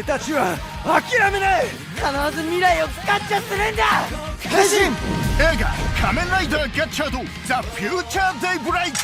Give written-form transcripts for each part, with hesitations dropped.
俺たちは諦めない。必ず未来を使っちゃするんだ。変身。映画「仮面ライダーガッチャードザ・フューチャー・デイブレイク」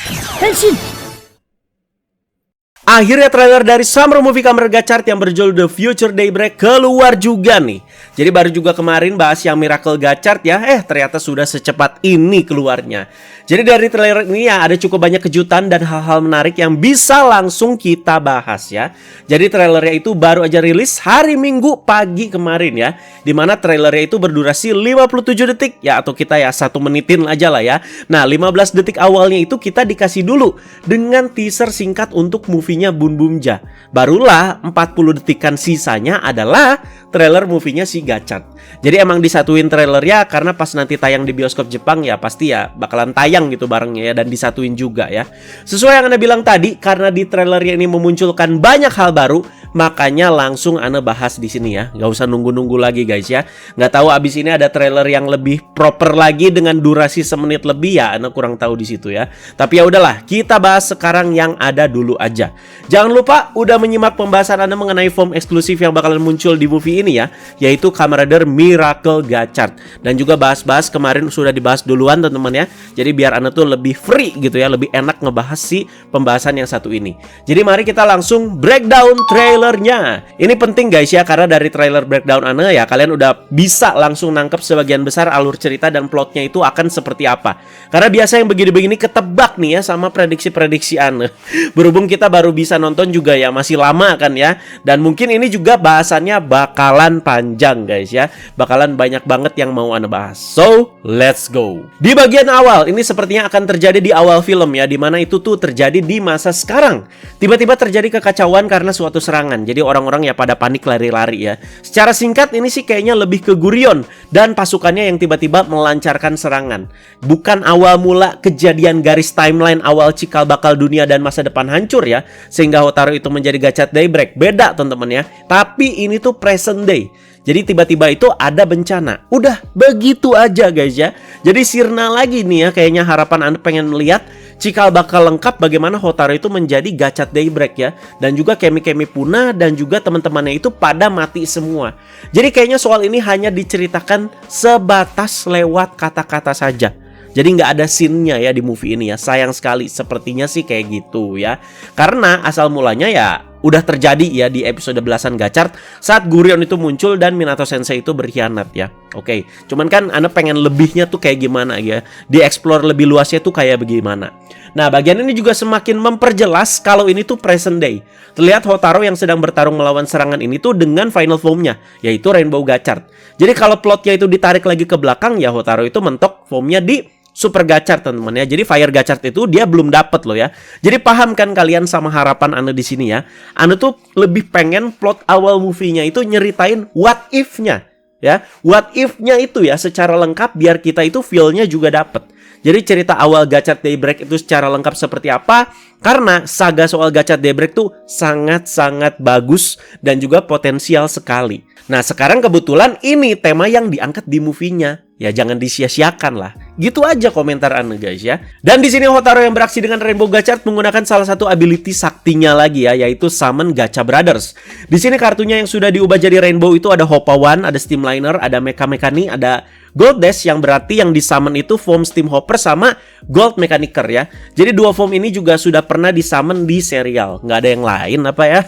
Akhirnya trailer dari Summer Movie Kamen Rider Gachard yang berjudul The Future Daybreak keluar juga nih. Jadi baru juga kemarin bahas yang Miracle Gachard ya, ternyata sudah secepat ini keluarnya. Jadi dari trailer ini ya ada cukup banyak kejutan dan hal-hal menarik yang bisa langsung kita bahas ya. Jadi trailernya itu baru aja rilis hari Minggu pagi kemarin ya, dimana trailernya itu berdurasi 57 detik ya, atau kita ya 1 menitin aja lah ya. Nah 15 detik awalnya itu kita dikasih dulu dengan teaser singkat untuk movie-nya Bun Bumja. Barulah 40 detikan sisanya adalah trailer movie-nya si Gachard. Jadi emang disatuin trailernya karena pas nanti tayang di bioskop Jepang ya pasti ya bakalan tayang gitu barengnya ya, dan disatuin juga ya. Sesuai yang Anda bilang tadi, karena di trailernya ini memunculkan banyak hal baru, makanya langsung Anda bahas di sini ya. Nggak usah nunggu-nunggu lagi guys ya. Nggak tahu abis ini ada trailer yang lebih proper lagi dengan durasi semenit lebih ya, Anda kurang tahu di situ ya. Tapi ya udahlah, kita bahas sekarang yang ada dulu aja. Jangan lupa udah menyimak pembahasan Anda mengenai form eksklusif yang bakalan muncul di movie ini ya, yaitu Kamen Rider Miracle Gachard. Dan juga bahas-bahas kemarin sudah dibahas duluan teman-teman ya. Jadi biar Anda tuh lebih free gitu ya, lebih enak ngebahas si pembahasan yang satu ini. Jadi mari kita langsung breakdown trailernya. Ini penting guys ya, karena dari trailer breakdown Anda ya kalian udah bisa langsung nangkep sebagian besar alur cerita dan plotnya itu akan seperti apa. Karena biasa yang begini-begini ketebak nih ya sama prediksi-prediksi Anda. Berhubung kita baru bisa nonton juga ya, masih lama kan ya. Dan mungkin ini juga bahasannya bakalan panjang guys ya. Bakalan banyak banget yang mau Anda bahas. So, let's go. Di bagian awal, ini sepertinya akan terjadi di awal film ya, dimana itu tuh terjadi di masa sekarang. Tiba-tiba terjadi kekacauan karena suatu serangan. Jadi orang-orang ya pada panik lari-lari ya. Secara singkat ini sih kayaknya lebih ke Gurion dan pasukannya yang tiba-tiba melancarkan serangan. Bukan awal mula kejadian garis timeline awal cikal bakal dunia dan masa depan hancur ya, sehingga Hotaru itu menjadi Gachard Daybreak. Beda teman-teman ya. Tapi ini tuh present day. Jadi tiba-tiba itu ada bencana. Udah begitu aja guys ya. Jadi sirna lagi nih ya, kayaknya harapan Anda pengen melihat cikal bakal lengkap bagaimana Hotaru itu menjadi Gachard Daybreak ya. Dan juga Kemi-Kemi punah dan juga teman-temannya itu pada mati semua. Jadi kayaknya soal ini hanya diceritakan sebatas lewat kata-kata saja. Jadi nggak ada scene-nya ya di movie ini ya. Sayang sekali, sepertinya sih kayak gitu ya. Karena asal mulanya ya udah terjadi ya di episode belasan Gachard saat Gurion itu muncul dan Minato Sensei itu berkhianat ya. Oke, cuman kan Anda pengen lebihnya tuh kayak gimana ya, dieksplor lebih luasnya tuh kayak bagaimana. Nah bagian ini juga semakin memperjelas kalau ini tuh present day. Terlihat Hotaru yang sedang bertarung melawan serangan ini tuh dengan final formnya, yaitu Rainbow Gachard. Jadi kalau plotnya itu ditarik lagi ke belakang ya, Hotaru itu mentok formnya di Super Gachard teman-teman ya. Jadi Fire Gachard itu dia belum dapet loh ya. Jadi paham kan kalian sama harapan Anda di sini ya. Anda tuh lebih pengen plot awal movie-nya itu nyeritain what if-nya ya. What if-nya itu ya secara lengkap biar kita itu feel-nya juga dapet. Jadi cerita awal Gachard Daybreak itu secara lengkap seperti apa? Karena saga soal Gachard Daybreak tuh sangat-sangat bagus dan juga potensial sekali. Nah sekarang kebetulan ini tema yang diangkat di movie-nya. Ya jangan disia-siakan lah. Gitu aja komentar Anda guys ya. Dan di sini Hotaru yang beraksi dengan Rainbow Gachard menggunakan salah satu ability saktinya lagi ya, yaitu Summon Gacha Brothers. Di sini kartunya yang sudah diubah jadi Rainbow itu ada Hoppa One, ada Steamliner, ada Mecha Mechani, ada Gold Dash, yang berarti yang disummon itu form Steam Hopper sama Gold Mechanicer ya. Jadi dua form ini juga sudah pernah disummon di serial. Nggak ada yang lain apa ya.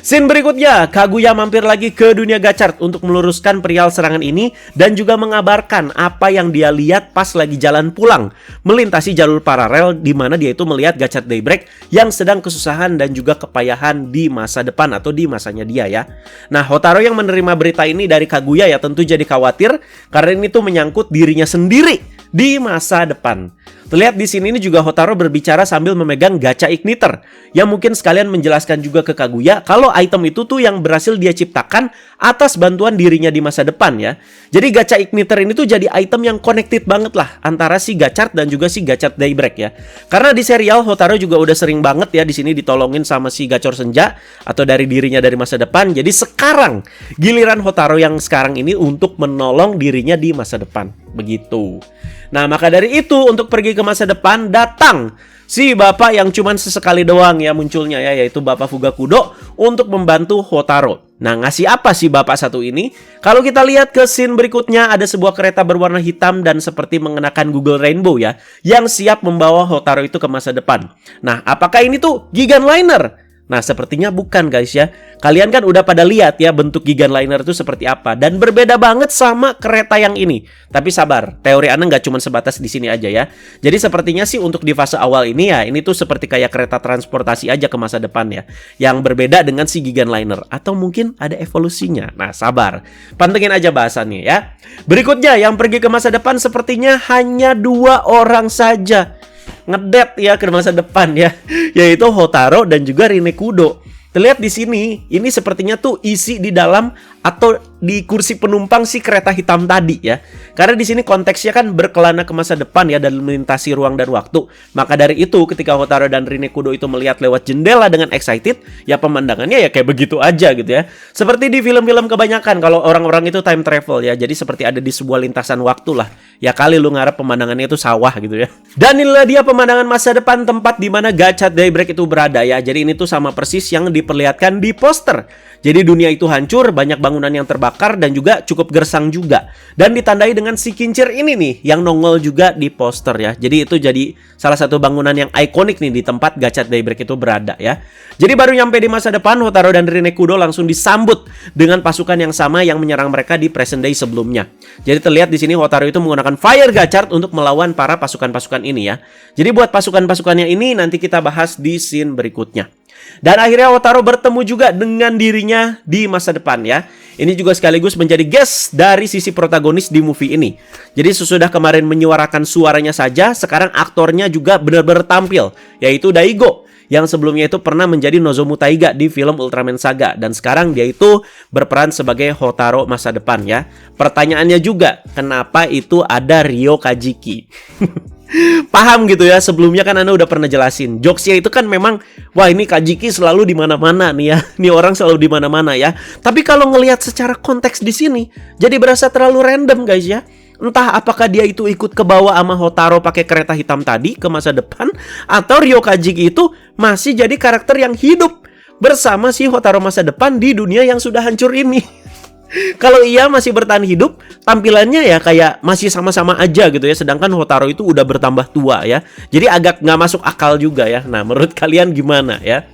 Scene berikutnya, Kaguya mampir lagi ke dunia Gachard untuk meluruskan perihal serangan ini dan juga mengabarkan apa yang dia lihat pas lagi jalan pulang melintasi jalur paralel, di mana dia itu melihat Gachard Daybreak yang sedang kesusahan dan juga kepayahan di masa depan atau di masanya dia ya. Nah Hotaru yang menerima berita ini dari Kaguya ya tentu jadi khawatir karena ini tuh menyangkut dirinya sendiri di masa depan. Terlihat di sini ini juga Hotaru berbicara sambil memegang Gacha Igniter, yang mungkin sekalian menjelaskan juga ke Kaguya kalau item itu tuh yang berhasil dia ciptakan atas bantuan dirinya di masa depan ya. Jadi Gacha Igniter ini tuh jadi item yang connected banget lah antara si Gachard dan juga si Gachard Daybreak ya. Karena di serial Hotaru juga udah sering banget ya di sini ditolongin sama si Gachor Senja atau dari dirinya dari masa depan. Jadi sekarang giliran Hotaru yang sekarang ini untuk menolong dirinya di masa depan. Begitu. Nah maka dari itu untuk pergi ke masa depan datang si bapak yang cuman sesekali doang ya munculnya ya, yaitu Bapak Fugakudo untuk membantu Hotaru. Nah, ngasih apa sih bapak satu ini? Kalau kita lihat ke scene berikutnya, ada sebuah kereta berwarna hitam dan seperti mengenakan Google Rainbow ya, yang siap membawa Hotaru itu ke masa depan. Nah, apakah ini tuh Gigan Liner? Nah, sepertinya bukan guys ya. Kalian kan udah pada lihat ya bentuk Gigan Liner itu seperti apa. Dan berbeda banget sama kereta yang ini. Tapi sabar, teori Ana nggak cuma sebatas di sini aja ya. Jadi sepertinya sih untuk di fase awal ini ya, ini tuh seperti kayak kereta transportasi aja ke masa depan ya. Yang berbeda dengan si Gigan Liner. Atau mungkin ada evolusinya. Nah, sabar. Pantengin aja bahasannya ya. Berikutnya, yang pergi ke masa depan sepertinya hanya 2 orang saja. Ngedet ya ke masa depan ya, yaitu Hotaru dan juga Rinekudo. Terlihat di sini, ini sepertinya tuh isi di dalam atau di kursi penumpang si kereta hitam tadi ya. Karena di sini konteksnya kan berkelana ke masa depan ya dan melintasi ruang dan waktu. Maka dari itu ketika Hotaru dan Rinekudo itu melihat lewat jendela dengan excited, ya pemandangannya ya kayak begitu aja gitu ya. Seperti di film-film kebanyakan kalau orang-orang itu time travel ya. Jadi seperti ada di sebuah lintasan waktu lah. Ya kali lu ngarep pemandangannya itu sawah gitu ya. Dan inilah dia pemandangan masa depan tempat di mana Gachat Daybreak itu berada ya. Jadi ini tuh sama persis yang diperlihatkan di poster. Jadi dunia itu hancur, banyak bangunan yang terbakar dan juga cukup gersang juga. Dan ditandai dengan si kincir ini nih yang nongol juga di poster ya. Jadi itu jadi salah satu bangunan yang ikonik nih di tempat Gachat Daybreak itu berada ya. Jadi baru nyampe di masa depan, Hotaru dan Rinekudo langsung disambut dengan pasukan yang sama yang menyerang mereka di present day sebelumnya. Jadi terlihat di sini Hotaru itu menggunakan Fire Gachard untuk melawan para pasukan-pasukan ini ya. Jadi buat pasukan-pasukannya ini nanti kita bahas di scene berikutnya. Dan akhirnya Hotaru bertemu juga dengan dirinya di masa depan ya. Ini juga sekaligus menjadi guest dari sisi protagonis di movie ini. Jadi sesudah kemarin menyuarakan suaranya saja, sekarang aktornya juga benar-benar tampil, yaitu Daigo, yang sebelumnya itu pernah menjadi Nozomu Taiga di film Ultraman Saga. Dan sekarang dia itu berperan sebagai Hotaru masa depan ya. Pertanyaannya juga, kenapa itu ada Ryo Kajiki? Paham gitu ya, sebelumnya kan Anda udah pernah jelasin. Jokesnya itu kan memang, wah ini Kajiki selalu di mana-mana nih ya. Nih orang selalu di mana-mana ya. Tapi kalau ngelihat secara konteks di sini, jadi berasa terlalu random guys ya. Entah apakah dia itu ikut ke bawah sama Hotaru pakai kereta hitam tadi ke masa depan, atau Ryo Kajiki itu masih jadi karakter yang hidup bersama si Hotaru masa depan di dunia yang sudah hancur ini. Kalau ia masih bertahan hidup, tampilannya ya kayak masih sama-sama aja gitu ya. Sedangkan Hotaru itu udah bertambah tua ya. Jadi agak nggak masuk akal juga ya. Nah, menurut kalian gimana ya?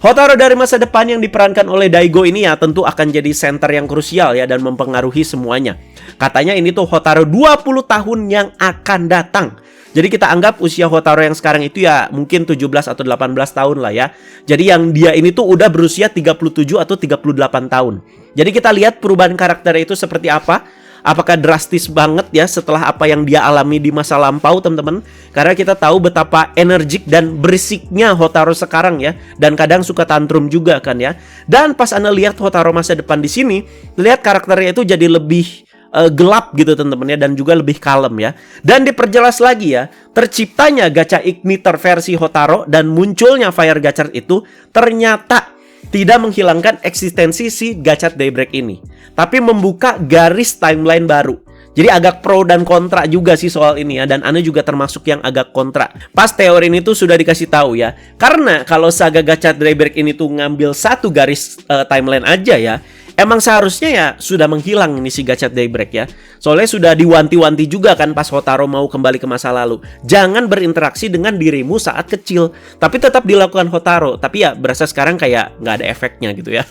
Hotaru dari masa depan yang diperankan oleh Daigo ini ya tentu akan jadi center yang krusial ya dan mempengaruhi semuanya. Katanya ini tuh Hotaru 20 tahun yang akan datang. Jadi kita anggap usia Hotaru yang sekarang itu ya mungkin 17 atau 18 tahun lah ya. Jadi yang dia ini tuh udah berusia 37 atau 38 tahun. Jadi kita lihat perubahan karakternya itu seperti apa. Apakah drastis banget ya setelah apa yang dia alami di masa lampau teman-teman. Karena kita tahu betapa energik dan berisiknya Hotaru sekarang ya. Dan kadang suka tantrum juga kan ya. Dan pas Anda lihat Hotaru masa depan di sini, lihat karakternya itu jadi lebih gelap gitu teman-teman ya, dan juga lebih kalem ya. Dan diperjelas lagi ya, terciptanya gacha igniter versi Hotaru dan munculnya Fire Gachard itu ternyata tidak menghilangkan eksistensi si Gachat Daybreak ini, tapi membuka garis timeline baru. Jadi agak pro dan kontra juga sih soal ini ya. Dan Anda juga termasuk yang agak kontra. Pas teori ini tuh sudah dikasih tahu ya. Karena kalau saga Gachat Daybreak ini tuh ngambil satu garis timeline aja ya, emang seharusnya ya sudah menghilang ini si Gachat Daybreak ya. Soalnya sudah diwanti-wanti juga kan pas Hotaru mau kembali ke masa lalu. Jangan berinteraksi dengan dirimu saat kecil. Tapi tetap dilakukan Hotaru. Tapi ya berasa sekarang kayak nggak ada efeknya gitu ya.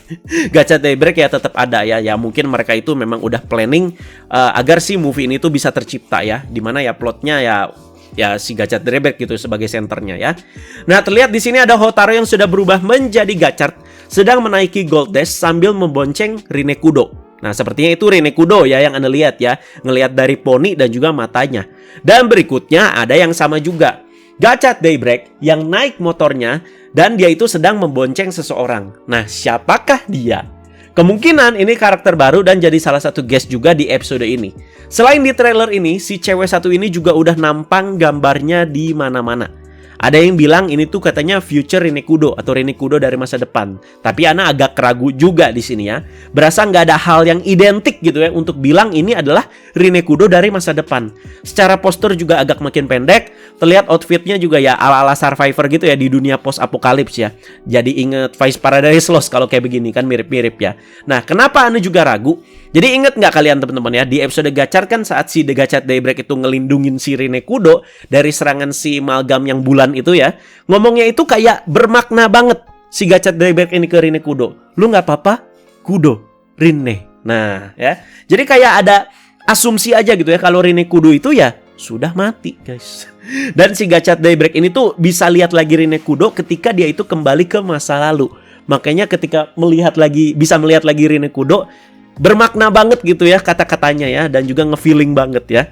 Gachat Daybreak ya tetap ada ya. Ya mungkin mereka itu memang udah planning agar si movie ini tuh bisa tercipta ya. Dimana ya plotnya ya si Gachat Daybreak gitu sebagai senternya ya. Nah, terlihat di sini ada Hotaru yang sudah berubah menjadi Gachard sedang menaiki Gold Dash sambil membonceng Rinekudo. Nah, sepertinya itu Rinekudo ya yang Anda lihat ya, ngelihat dari poni dan juga matanya. Dan berikutnya ada yang sama juga. Gachat Daybreak yang naik motornya dan dia itu sedang membonceng seseorang. Nah, siapakah dia? Kemungkinan ini karakter baru dan jadi salah satu guest juga di episode ini. Selain di trailer ini, si cewek satu ini juga udah nampang gambarnya di mana-mana. Ada yang bilang ini tuh katanya future Rinekudo atau Rinekudo dari masa depan. Tapi Ana agak ragu juga di sini ya. Berasa nggak ada hal yang identik gitu ya untuk bilang ini adalah Rinekudo dari masa depan. Secara postur juga agak makin pendek. Terlihat outfitnya juga ya ala-ala Survivor gitu ya di dunia post apokalips ya. Jadi inget Vice Paradise Lost kalau kayak begini kan mirip-mirip ya. Nah, kenapa Ana juga ragu? Jadi inget nggak kalian teman-teman ya, di episode Gachard kan saat si The Gachard Daybreak itu ngelindungin si Rinekudo dari serangan si Malgam yang bulan itu ya, ngomongnya itu kayak bermakna banget si Gachard Daybreak ini ke Rinekudo. Lu nggak apa-apa? Kudo, Rine. Nah ya, jadi kayak ada asumsi aja gitu ya kalau Rinekudo itu ya sudah mati guys. Dan si Gachard Daybreak ini tuh bisa lihat lagi Rinekudo ketika dia itu kembali ke masa lalu. Makanya ketika bisa melihat lagi Rinekudo, bermakna banget gitu ya kata-katanya ya, dan juga nge-feeling banget ya.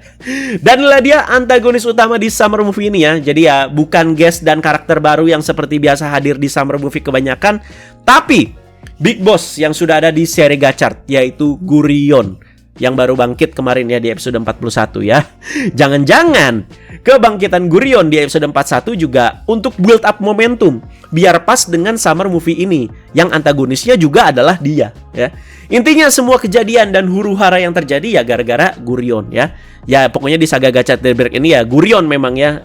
Dan inilah dia antagonis utama di Summer Movie ini ya. Jadi ya bukan guest dan karakter baru yang seperti biasa hadir di Summer Movie kebanyakan, tapi Big Boss yang sudah ada di seri Gachard, yaitu Gurion, yang baru bangkit kemarin ya di episode 41 ya. Jangan-jangan kebangkitan Gurion di episode 41 juga untuk build up momentum biar pas dengan Summer Movie ini, yang antagonisnya juga adalah dia ya. Intinya semua kejadian dan huru-hara yang terjadi ya gara-gara Gurion ya. Ya pokoknya di saga Gachard Daybreak ini ya Gurion memang ya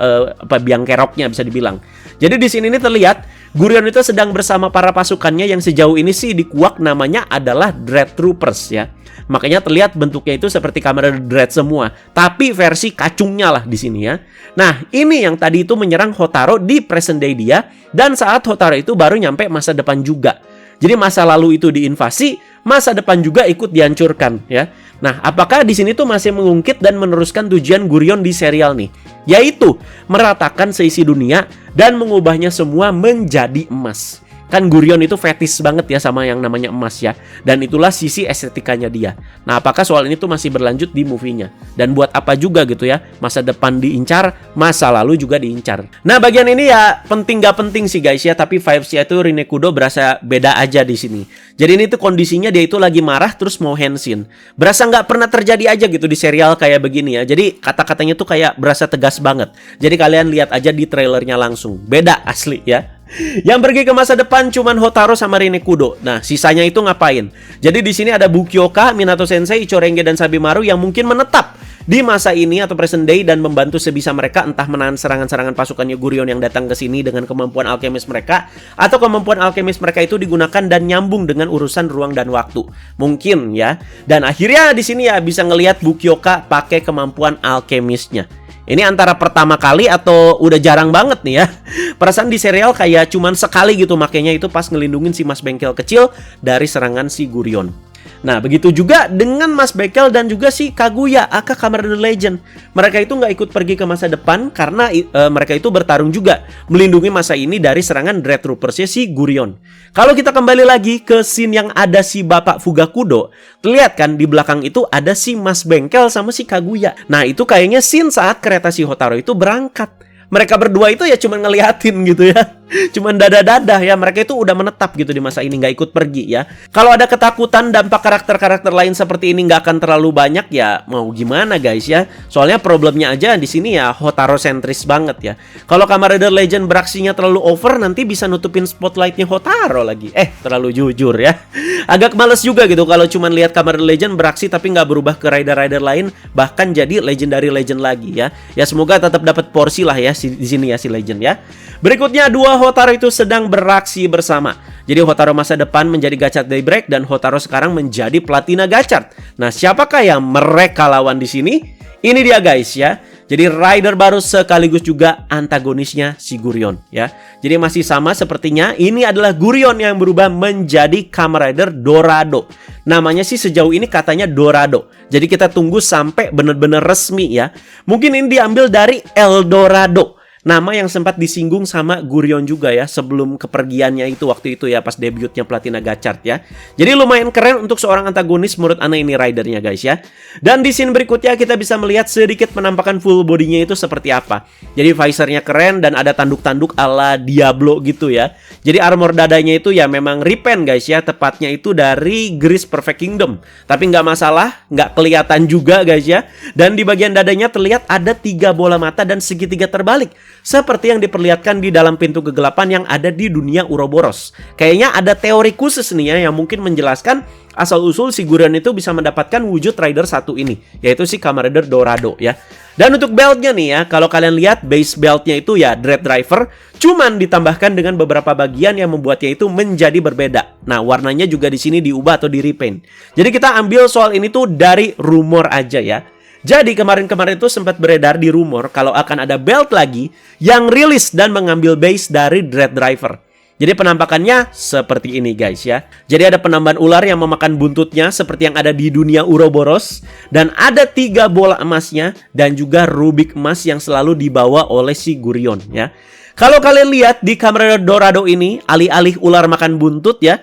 biang keroknya bisa dibilang. Jadi di sini ini terlihat Gurion itu sedang bersama para pasukannya yang sejauh ini sih di Kuwak namanya adalah Dread Troopers ya. Makanya terlihat bentuknya itu seperti Kamen Dread semua, tapi versi kacungnya lah di sini ya. Nah, ini yang tadi itu menyerang Hotaru di present day dia, dan saat Hotaru itu baru nyampe masa depan juga. Jadi masa lalu itu diinvasi, masa depan juga ikut dihancurkan ya. Nah, apakah di sini tuh masih mengungkit dan meneruskan tujuan Gurion di serial nih, yaitu meratakan seisi dunia dan mengubahnya semua menjadi emas. Kan Gurion itu fetish banget ya sama yang namanya emas ya. Dan itulah sisi estetikanya dia. Nah, apakah soal ini tuh masih berlanjut di movie-nya? Dan buat apa juga gitu ya? Masa depan diincar, masa lalu juga diincar. Nah, bagian ini ya penting gak penting sih guys ya. Tapi vibes-nya itu Rinekudo berasa beda aja di sini. Jadi ini tuh kondisinya dia itu lagi marah terus mau henshin. Berasa nggak pernah terjadi aja gitu di serial kayak begini ya. Jadi kata-katanya tuh kayak berasa tegas banget. Jadi kalian lihat aja di trailernya langsung. Beda asli ya. Yang pergi ke masa depan cuman Hotaru sama Rinekudo. Nah, sisanya itu ngapain? Jadi di sini ada Bukioka, Minato Sensei, Ichorenge dan Sabimaru yang mungkin menetap di masa ini atau present day dan membantu sebisa mereka entah menahan serangan-serangan pasukannya Gurion yang datang ke sini dengan kemampuan alkemis mereka, atau kemampuan alkemis mereka itu digunakan dan nyambung dengan urusan ruang dan waktu. Mungkin ya. Dan akhirnya di sini ya bisa ngelihat Bukioka pakai kemampuan alkemisnya. Ini antara pertama kali atau udah jarang banget nih ya. Perasaan di serial kayak cuman sekali gitu makanya itu pas ngelindungin si Mas Bengkel kecil dari serangan si Gurion. Nah, begitu juga dengan Mas Bengkel dan juga si Kaguya, aka Kamen Rider Legend. Mereka itu nggak ikut pergi ke masa depan karena mereka itu bertarung juga melindungi masa ini dari serangan Dread Troopers-nya si Gurion. Kalau kita kembali lagi ke scene yang ada si Bapak Fugakudo, terlihat kan di belakang itu ada si Mas Bengkel sama si Kaguya. Nah, itu kayaknya scene saat kereta si Hotaru itu berangkat. Mereka berdua itu ya cuma ngeliatin gitu ya. Cuman dadah-dadah ya. Mereka itu udah menetap gitu di masa ini, nggak ikut pergi ya. Kalau ada ketakutan dampak karakter-karakter lain seperti ini nggak akan terlalu banyak ya, mau gimana guys ya. Soalnya problemnya aja di sini ya Hotaru sentris banget ya. Kalau Kamen Rider Legend beraksinya terlalu over, nanti bisa nutupin spotlightnya Hotaru lagi. Terlalu jujur ya. Agak males juga gitu kalau cuman lihat Kamen Rider Legend beraksi tapi nggak berubah ke rider-rider lain, bahkan jadi legendary legend lagi ya. Ya semoga tetap dapat porsi lah ya di sini ya si Legend ya. Berikutnya dua Hotaru itu sedang beraksi bersama. Jadi Hotaru masa depan menjadi Gachard Daybreak dan Hotaru sekarang menjadi Platina Gachard. Nah, siapakah yang mereka lawan di sini? Ini dia guys ya. Jadi rider baru sekaligus juga antagonisnya si Gurion ya. Jadi masih sama sepertinya. Ini adalah Gurion yang berubah menjadi Kamen Rider Dorado. Namanya sih sejauh ini katanya Dorado. Jadi kita tunggu sampai bener-bener resmi ya. Mungkin ini diambil dari El Dorado, nama yang sempat disinggung sama Gurion juga ya sebelum kepergiannya itu waktu itu ya pas debutnya Platina Gachard ya. Jadi lumayan keren untuk seorang antagonis menurut Ana ini ridernya guys ya. Dan di scene berikutnya kita bisa melihat sedikit penampakan full bodinya itu seperti apa. Jadi visornya keren dan ada tanduk-tanduk ala Diablo gitu ya. Jadi armor dadanya itu ya memang repaint guys ya, tepatnya itu dari Grease Perfect Kingdom. Tapi nggak masalah, nggak kelihatan juga guys ya. Dan di bagian dadanya terlihat ada 3 bola mata dan segitiga terbalik. seperti yang diperlihatkan di dalam pintu kegelapan yang ada di dunia Ouroboros. Kayaknya ada teori khusus nih ya yang mungkin menjelaskan asal-usul si Gurion itu bisa mendapatkan wujud Rider satu ini, yaitu si Kamen Rider Dorado ya. Dan untuk beltnya nih ya, kalau kalian lihat base beltnya itu ya Dread Driver, cuman ditambahkan dengan beberapa bagian yang membuatnya itu menjadi berbeda. Nah, warnanya juga di sini diubah atau di repaint. Jadi kita ambil soal ini tuh dari rumor aja ya. Jadi kemarin-kemarin itu sempat beredar di rumor kalau akan ada belt lagi yang rilis dan mengambil base dari Dread Driver. Jadi penampakannya seperti ini guys ya. Jadi ada penambahan ular yang memakan buntutnya seperti yang ada di dunia Ouroboros. Dan ada 3 bola emasnya dan juga rubik emas yang selalu dibawa oleh si Gurion ya. Kalau kalian lihat di Kamen Rider Dorado ini, alih-alih ular makan buntut ya,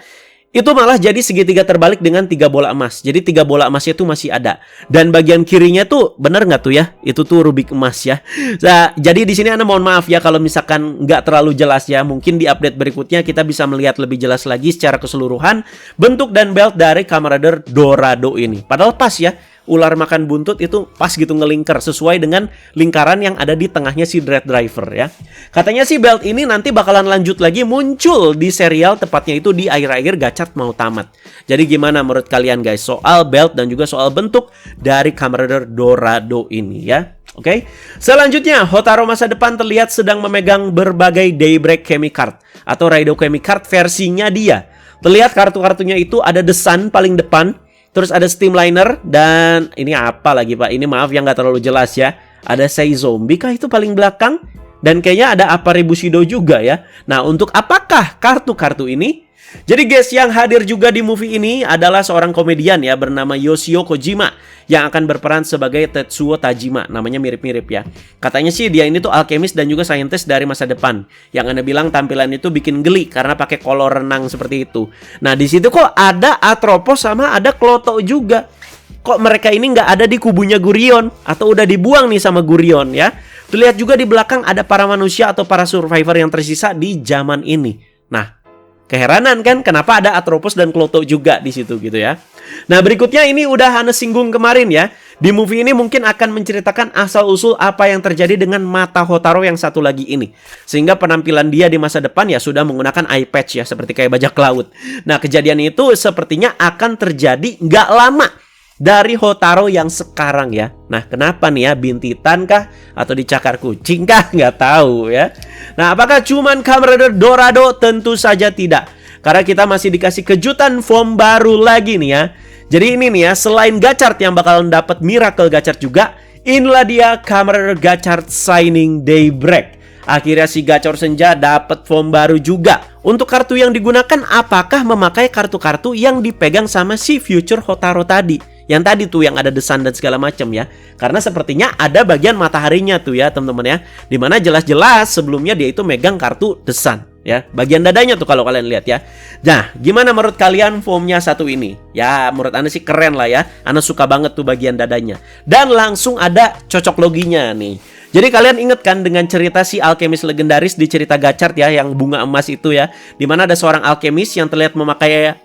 itu malah jadi segitiga terbalik dengan 3 bola emas. Jadi 3 bola emasnya itu masih ada. Dan bagian kirinya tuh bener nggak tuh ya? Itu tuh rubik emas ya. Nah, jadi di sini Anda mohon maaf ya kalau misalkan nggak terlalu jelas ya. Mungkin di update berikutnya kita bisa melihat lebih jelas lagi secara keseluruhan bentuk dan belt dari Kamen Rider Dorado ini. Padahal pas ya. Ular makan buntut itu pas gitu ngelingkar sesuai dengan lingkaran yang ada di tengahnya si Dread Driver ya. Katanya si belt ini nanti bakalan lanjut lagi muncul di serial, tepatnya itu di akhir-akhir Gachard mau tamat. Jadi gimana menurut kalian guys soal belt dan juga soal bentuk dari Kamen Rider Dorado ini ya? Oke. Selanjutnya, Hotaru masa depan terlihat sedang memegang berbagai Daybreak Kemi Card atau Raido Kemi Card versinya dia. Terlihat kartu-kartunya itu ada The Sun paling depan. Terus ada Steamliner dan ini apa lagi Pak? Ini maaf yang nggak terlalu jelas ya. Ada Sei Zombie kah itu paling belakang? Dan kayaknya ada Apare Bushido juga ya. Nah, untuk apakah kartu-kartu ini? Jadi guys, yang hadir juga di movie ini adalah seorang komedian ya bernama Yoshio Kojima yang akan berperan sebagai Tetsuo Tajima. Namanya mirip-mirip ya. Katanya sih dia ini tuh alkemis dan juga saintis dari masa depan. Yang Anda bilang tampilan itu bikin geli karena pakai kolor renang seperti itu. Nah, di situ kok ada Atropos sama ada Kloto juga. Kok mereka ini nggak ada di kubunya Gurion atau udah dibuang nih sama Gurion ya. Terlihat juga di belakang ada para manusia atau para survivor yang tersisa di zaman ini. Nah, keheranan kan kenapa ada Atropos dan Kloto juga di situ gitu ya. Nah, berikutnya ini udah Hana singgung kemarin ya. Di movie ini mungkin akan menceritakan asal-usul apa yang terjadi dengan mata Hotaru yang satu lagi ini. Sehingga penampilan dia di masa depan ya sudah menggunakan eye patch ya, seperti kayak bajak laut. Nah, kejadian itu sepertinya akan terjadi nggak lama dari Hotaru yang sekarang ya. Nah, kenapa nih ya? Bintitan kah? Atau dicakar kucing kah? Nggak tahu ya. Nah, apakah cuman Kamen Rider Dorado? Tentu saja tidak. Karena kita masih dikasih kejutan form baru lagi nih ya. Jadi ini nih ya, selain Gachard yang bakalan dapat Miracle Gachard juga, inilah dia Kamen Rider Gachard Shining Daybreak. Akhirnya si Gachor Senja dapat form baru juga. Untuk kartu yang digunakan apakah memakai kartu-kartu yang dipegang sama si Future Hotaru tadi? Yang tadi tuh yang ada The Sun dan segala macam ya. Karena sepertinya ada bagian mataharinya tuh ya teman-teman ya. Dimana jelas-jelas sebelumnya dia itu megang kartu The Sun ya. Bagian dadanya tuh kalau kalian lihat ya. Nah, gimana menurut kalian formnya satu ini? Ya, menurut Anda sih keren lah ya. Anda suka banget tuh bagian dadanya. Dan langsung ada cocok loginya nih. Jadi kalian inget kan dengan cerita si alkemis legendaris di cerita Gachard ya, yang bunga emas itu ya, dimana ada seorang alkemis yang terlihat memakai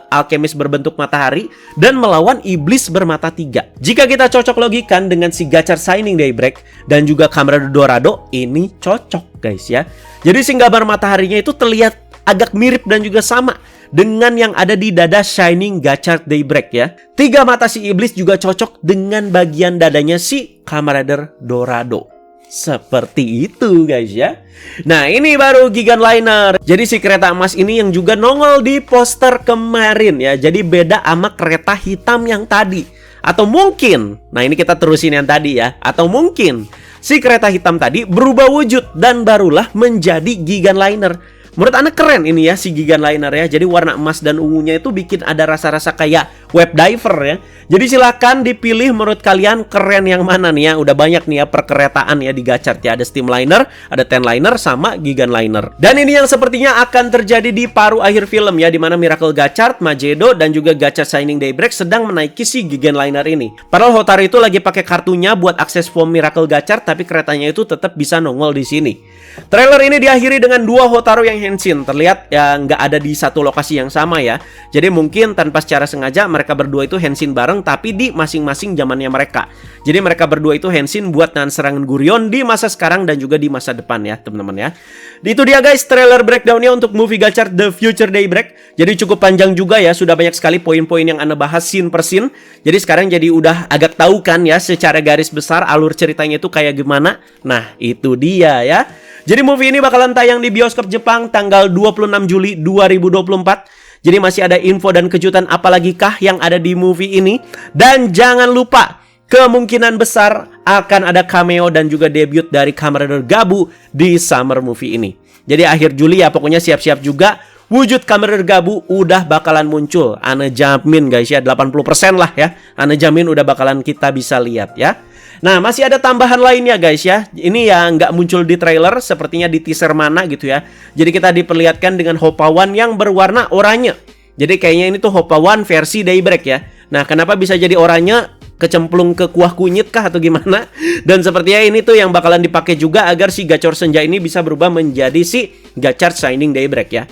alkemis berbentuk matahari dan melawan iblis bermata 3. Jika kita cocok logikan dengan si Gachard Shining Daybreak dan juga Kamen Rider Dorado, ini cocok guys ya. Jadi si gambar mataharinya itu terlihat agak mirip dan juga sama dengan yang ada di dada Shining Gachard Daybreak ya. 3 mata si iblis juga cocok dengan bagian dadanya si Kamen Rider Dorado. Seperti itu guys ya. Nah, ini baru Giganliner. Jadi si kereta emas ini yang juga nongol di poster kemarin ya. Jadi beda sama kereta hitam yang tadi. Atau mungkin, nah ini kita terusin yang tadi ya. Atau mungkin si kereta hitam tadi berubah wujud dan barulah menjadi Giganliner. Menurut Anda keren ini ya si Giganliner ya. Jadi warna emas dan ungunya itu bikin ada rasa-rasa kayak web diver ya. Jadi silahkan dipilih menurut kalian keren yang mana nih ya. Udah banyak nih ya perkeretaan ya di Gachard ya. Ada Steamliner, ada Tenliner, sama Giganliner. Dan ini yang sepertinya akan terjadi di paruh akhir film ya. Dimana Miracle Gachard, Magedo, dan juga Gachard Shining Daybreak sedang menaiki si Giganliner ini. Padahal Hotaru itu lagi pakai kartunya buat akses form Miracle Gachard, tapi keretanya itu tetap bisa nongol di sini. Trailer ini diakhiri dengan 2 Hotaru yang Henshin terlihat ya nggak ada di satu lokasi yang sama ya. Jadi mungkin tanpa secara sengaja mereka berdua itu Henshin bareng tapi di masing-masing zamannya mereka. Jadi mereka berdua itu Henshin buat nahan serangan Gurion di masa sekarang dan juga di masa depan ya teman-teman ya. Itu dia guys trailer breakdownnya untuk movie Gachard The Future Daybreak. Jadi cukup panjang juga ya, sudah banyak sekali poin-poin yang Anda bahas scene per scene. Jadi sekarang jadi udah agak tahu kan ya secara garis besar alur ceritanya itu kayak gimana. Nah itu dia ya. Jadi movie ini bakalan tayang di bioskop Jepang tanggal 26 Juli 2024. Jadi masih ada info dan kejutan apalagi kah yang ada di movie ini. Dan jangan lupa, kemungkinan besar akan ada cameo dan juga debut dari Kamen Rider Gabu di summer movie ini. Jadi akhir Juli ya pokoknya siap-siap juga. Wujud Kamen Rider Gabu udah bakalan muncul. Ane jamin guys ya 80% lah ya. Ane jamin udah bakalan kita bisa lihat ya. Nah masih ada tambahan lainnya guys ya. Ini yang nggak muncul di trailer, sepertinya di teaser mana gitu ya. Jadi kita diperlihatkan dengan Hoppawan yang berwarna oranye. Jadi kayaknya ini tuh Hoppawan versi Daybreak ya. Nah kenapa bisa jadi oranye? Kecemplung ke kuah kunyit kah atau gimana? Dan sepertinya ini tuh yang bakalan dipakai juga agar si Gachor Senja ini bisa berubah menjadi si Gachard Shining Daybreak ya.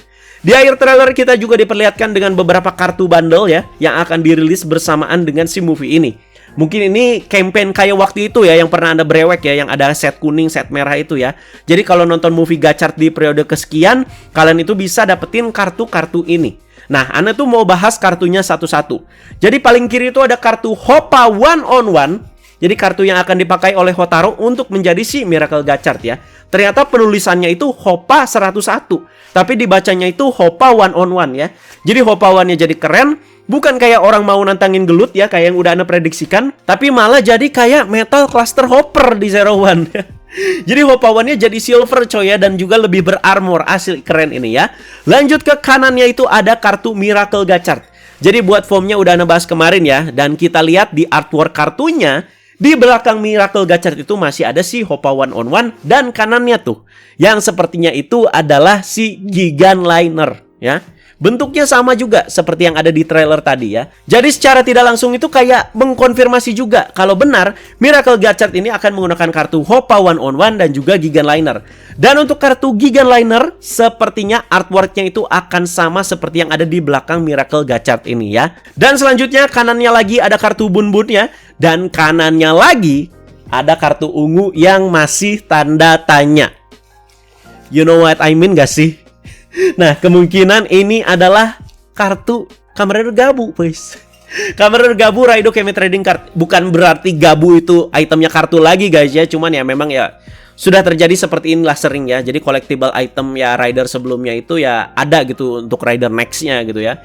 Di akhir trailer kita juga diperlihatkan dengan beberapa kartu bundle ya yang akan dirilis bersamaan dengan si movie ini. Mungkin ini campaign kayak waktu itu ya yang pernah Anda brewek ya, yang ada set kuning, set merah itu ya. Jadi kalau nonton movie Gachard di periode kesekian, kalian itu bisa dapetin kartu-kartu ini. Nah, Anda tuh mau bahas kartunya satu-satu. Jadi paling kiri itu ada kartu Hoppa One on One. Jadi kartu yang akan dipakai oleh Hotaro untuk menjadi si Miracle Gachard ya. Ternyata penulisannya itu Hoppa 101. Tapi dibacanya itu Hoppa One on One ya. Jadi Hoppa One-nya jadi keren. Bukan kayak orang mau nantangin gelut ya, kayak yang udah Anda prediksikan. Tapi malah jadi kayak Metal Cluster Hopper di Zero One. Jadi Hoppawannya jadi silver coy ya, dan juga lebih berarmor. Asli keren ini ya. Lanjut ke kanannya itu ada kartu Miracle Gachard. Jadi buat formnya udah Anda bahas kemarin ya. Dan kita lihat di artwork kartunya, di belakang Miracle Gachard itu masih ada si Hoppa One on One. Dan kanannya tuh, yang sepertinya itu adalah si Gigan Liner ya. Bentuknya sama juga seperti yang ada di trailer tadi ya. Jadi secara tidak langsung itu kayak mengkonfirmasi juga kalau benar Miracle Gachard ini akan menggunakan kartu Hoppa One on One dan juga Gigan Liner. Dan untuk kartu Gigan Liner sepertinya artworknya itu akan sama seperti yang ada di belakang Miracle Gachard ini ya. Dan selanjutnya kanannya lagi ada kartu Bun-Bunnya. Dan kanannya lagi ada kartu ungu yang masih tanda tanya. You know what I mean gak sih? Nah, kemungkinan ini adalah kartu Kamen Rider Gabu, guys. Kamen Rider Gabu Raido Kemi Trading Card. Bukan berarti Gabu itu itemnya kartu lagi, guys ya. Cuman ya memang ya sudah terjadi seperti inilah sering ya. Jadi collectible item ya Rider sebelumnya itu ya ada gitu untuk Rider next-nya gitu ya.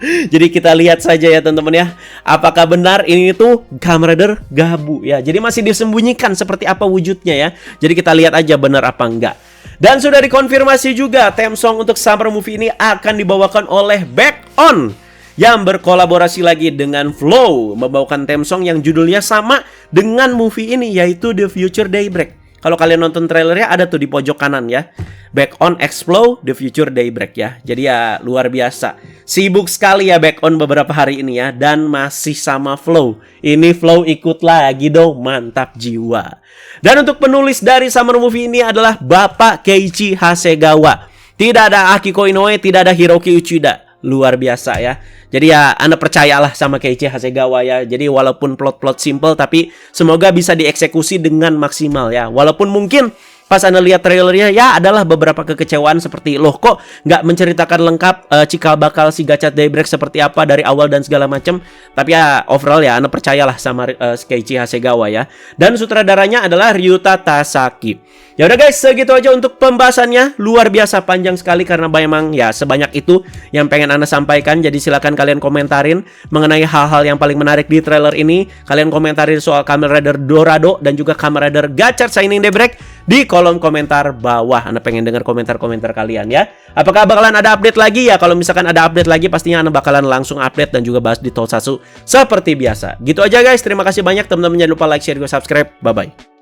Jadi kita lihat saja ya teman-teman ya. Apakah benar ini tuh Kamen Rider Gabu ya. Jadi masih disembunyikan seperti apa wujudnya ya. Jadi kita lihat aja benar apa enggak. Dan sudah dikonfirmasi juga theme song untuk summer movie ini akan dibawakan oleh Back On yang berkolaborasi lagi dengan Flow, membawakan theme song yang judulnya sama dengan movie ini, yaitu The Future Daybreak. Kalau kalian nonton trailernya ada tuh di pojok kanan ya, Back On X Flow The Future Daybreak ya. Jadi ya luar biasa, sibuk sekali ya Back On beberapa hari ini ya. Dan masih sama Flow. Ini Flow ikut lagi dong, mantap jiwa. Dan untuk penulis dari summer movie ini adalah Bapak Keiichi Hasegawa. Tidak ada Akiko Inoue, tidak ada Hiroki Uchida. Luar biasa ya. Jadi ya Anda percayalah sama Keiichi Hasegawa ya. Jadi walaupun plot-plot simple tapi semoga bisa dieksekusi dengan maksimal ya. Walaupun mungkin pas Anda lihat trailernya ya adalah beberapa kekecewaan seperti loh kok nggak menceritakan lengkap cikal bakal si Gachard Daybreak seperti apa dari awal dan segala macam. Tapi ya overall ya Anda percayalah sama Keiichi Hasegawa ya. Dan sutradaranya adalah Ryuta Tasaki. Ya udah guys, segitu aja untuk pembahasannya. Luar biasa panjang sekali karena memang ya sebanyak itu yang pengen Anda sampaikan. Jadi silakan kalian komentarin mengenai hal-hal yang paling menarik di trailer ini. Kalian komentarin soal Kamen Rider Dorado dan juga Kamen Rider Gachard Shining Daybreak di kolom komentar bawah. Anda pengen dengar komentar-komentar kalian ya. Apakah bakalan ada update lagi ya? Kalau misalkan ada update lagi pastinya Anda bakalan langsung update dan juga bahas di Tokusatsu seperti biasa. Gitu aja guys, terima kasih banyak teman-teman, jangan lupa like, share, juga subscribe. Bye bye.